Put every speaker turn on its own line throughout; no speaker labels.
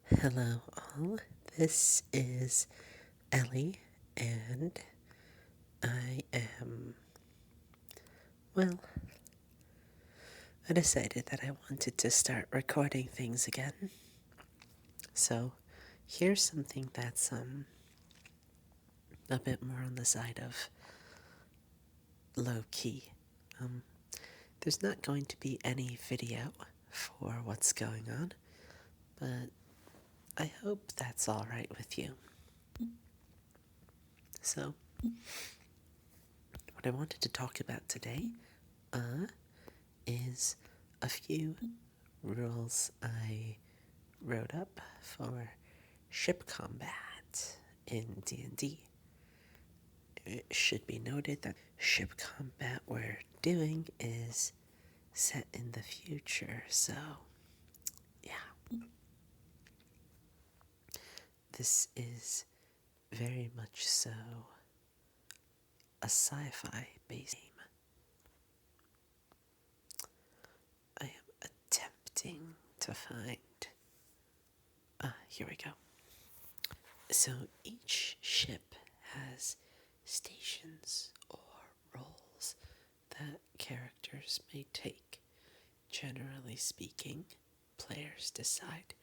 Hello, all. This is Ellie, and I am. Well, I decided that I wanted to start recording things again. So, here's something that's a bit more on the side of low key. Um, there's not going to be any video for what's going on, but I hope that's alright with you. So, what I wanted to talk about today, is a few rules I wrote up for ship combat in D&D. It should be noted that ship combat we're doing is set in the future, so yeah. This is very much so a sci-fi based game. I am attempting to find... here we go. So each ship has stations or roles that characters may take. Generally speaking, players decide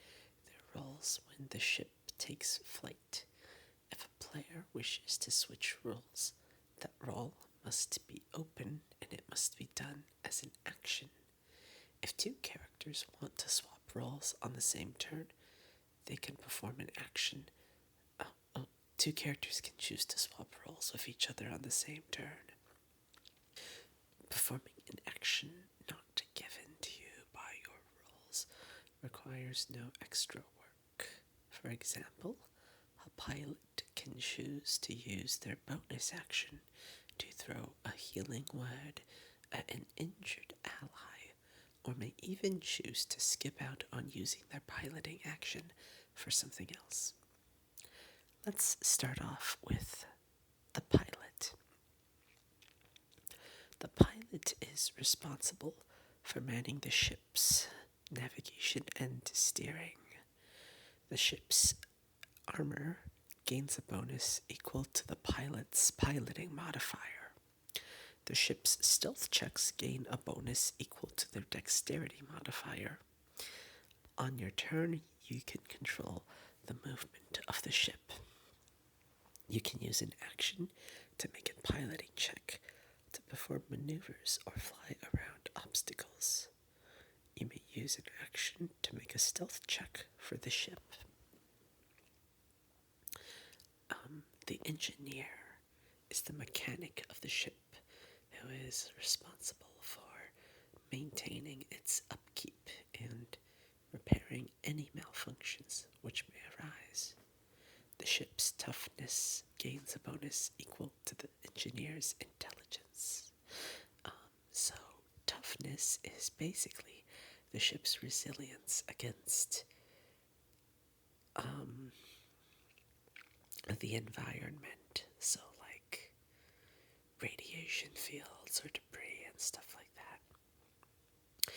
their roles when the ship takes flight. If a player wishes to switch roles, that role must be open and it must be done as an action. If two characters want to swap roles on the same turn, they can perform an action. Two characters can choose to swap roles with each other on the same turn. Performing an action not given to you by your roles requires no extra work. For example, a pilot can choose to use their bonus action to throw a healing word at an injured ally, or may even choose to skip out on using their piloting action for something else. Let's start off with the pilot. The pilot is responsible for manning the ship's navigation and steering. The ship's armor gains a bonus equal to the pilot's piloting modifier. The ship's stealth checks gain a bonus equal to their dexterity modifier. On your turn, you can control the movement of the ship. You can use an action to make a piloting check to perform maneuvers or fly around obstacles. You may use an action to make a stealth check for the ship. The engineer is the mechanic of the ship who is responsible for maintaining its upkeep and repairing any malfunctions which may arise. The ship's toughness gains a bonus equal to the engineer's intelligence. So, toughness is basically the ship's resilience against the environment. So, like radiation fields or debris and stuff like that.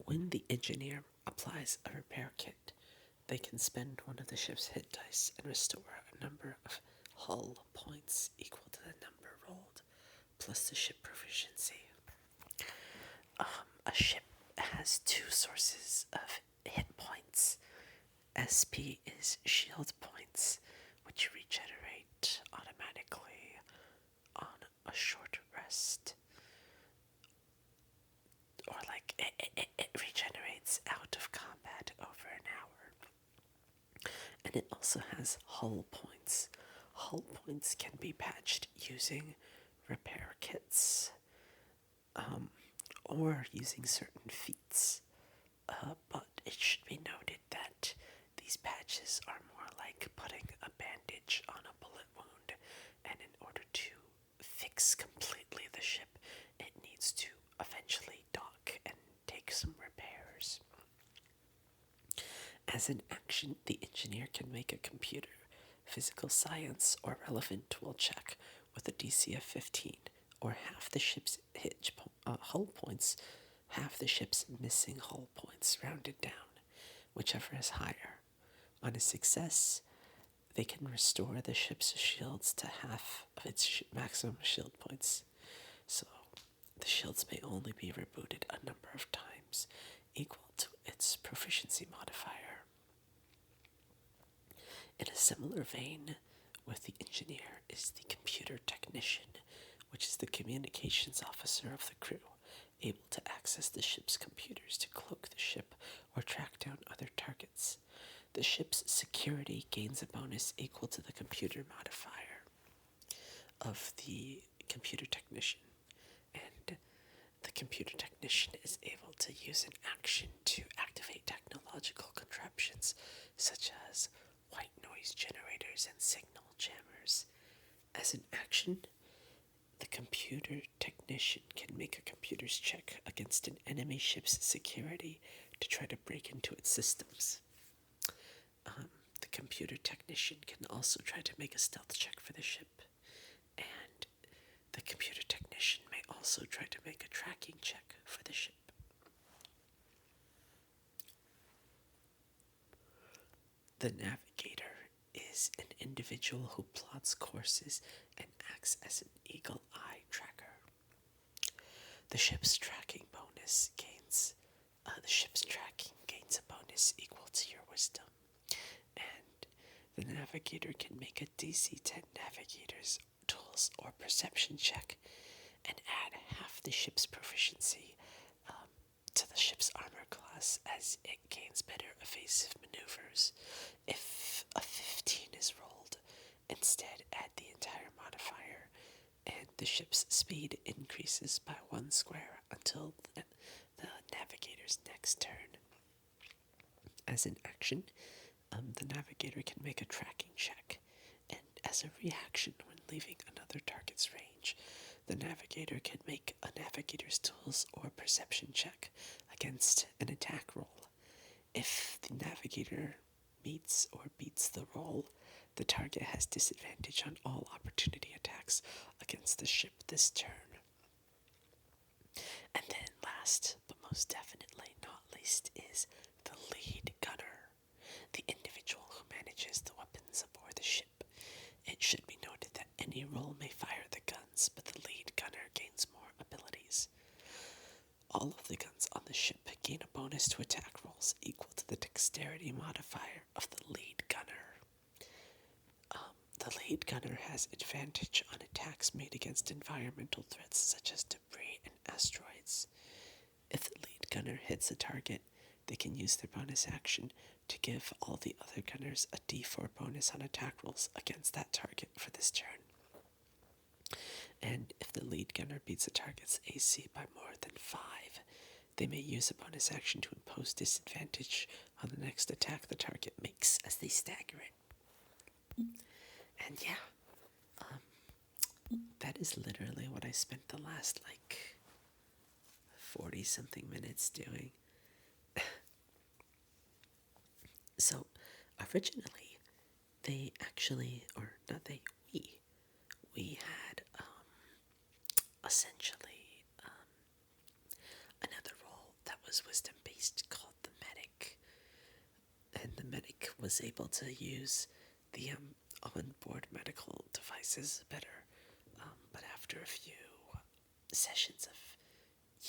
When the engineer applies a repair kit, they can spend one of the ship's hit dice and restore a number of hull points equal to the number rolled, plus the ship proficiency. A ship has two sources of hit points. SP is shield points, which regenerate automatically on a short rest. Or like it regenerates out of combat over an hour. And it also has hull points. Hull points can be patched using repair kits, or using certain feats. But it should be noted that these patches are more like putting a bandage on a bullet wound, and in order to fix completely the ship, it needs to eventually dock and take some repairs. As an action, the engineer can make a computer, physical science, or relevant tool check with a DC of 15, or half the ship's hull points, half the ship's missing hull points rounded down, whichever is higher. On a success, they can restore the ship's shields to half of its maximum shield points. So the shields may only be rebooted a number of times, equal to its proficiency modifier. In a similar vein, with the engineer is the computer technician, which is the communications officer of the crew, able to access the ship's computers to cloak the ship or track down other targets. The ship's security gains a bonus equal to the computer modifier of the computer technician, and the computer technician is able to use an action to activate technological contraptions such as white noise generators and signal jammers. As an action, the computer technician can make a computer's check against an enemy ship's security to try to break into its systems. The computer technician can also try to make a stealth check for the ship, and the computer technician may also try to make a tracking check for the ship. The navigator is an individual who plots courses and acts as an eagle eye tracker. The ship's tracking gains a bonus equal to your wisdom, and the navigator can make a DC 10 navigator's tools or perception check and add half the ship's proficiency to the ship's armor class as it gains better evasive maneuvers. If a 15 is rolled, instead add the entire modifier, and the ship's speed increases by 1 square until the navigator's next turn. As an action, the navigator can make a tracking check, and as a reaction when leaving another target's range, the navigator can make a navigator's tools or perception check against an attack roll. If the navigator meets or beats the roll, the target has disadvantage on all opportunity attacks against the ship this turn. And then last, but most definitely not least, is the lead gunner, the individual who manages the weapons aboard the ship. It should be noted that any role may fire the guns, but the lead gunner gains more abilities. All of the guns on the ship gain a bonus to attack rolls equal to the dexterity modifier of the lead gunner. The lead gunner has advantage on attacks made against environmental threats such as debris and asteroids. If the lead gunner hits a target, they can use their bonus action to give all the other gunners a d4 bonus on attack rolls against that target for this turn. And if the lead gunner beats a target's AC by more than 5, they may use a bonus action to impose disadvantage on the next attack the target makes as they stagger it. And yeah, that is literally what I spent the last 40 something minutes doing. So originally we had essentially another role that was wisdom based called the medic, and the medic was able to use the onboard medical devices better, but after a few sessions of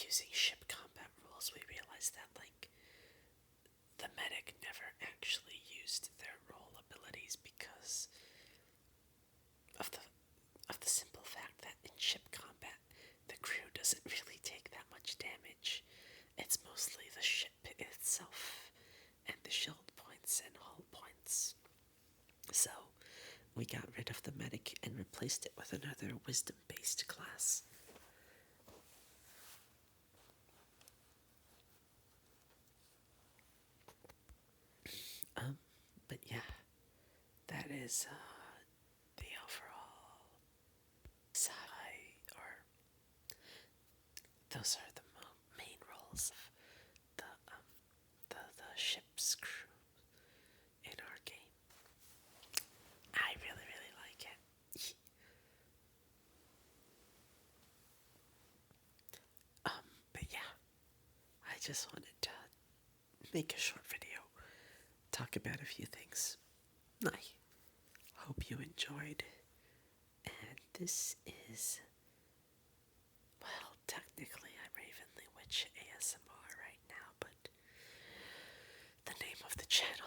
using ship combat rules, we realized that the medic never actually used their role abilities because of the simple fact that in ship combat the crew doesn't really take that much damage. It's mostly the ship itself and the shield points and hull points. So we got rid of the medic and replaced it with another wisdom-based class. But yeah, that is the overall sci, or those are the main roles of the ship's crew in our game. I really, really like it. But yeah, I just wanted to make a short video talk about a few things. I hope you enjoyed. And this is, well, technically I'm Ravenly Witch ASMR right now, but the name of the channel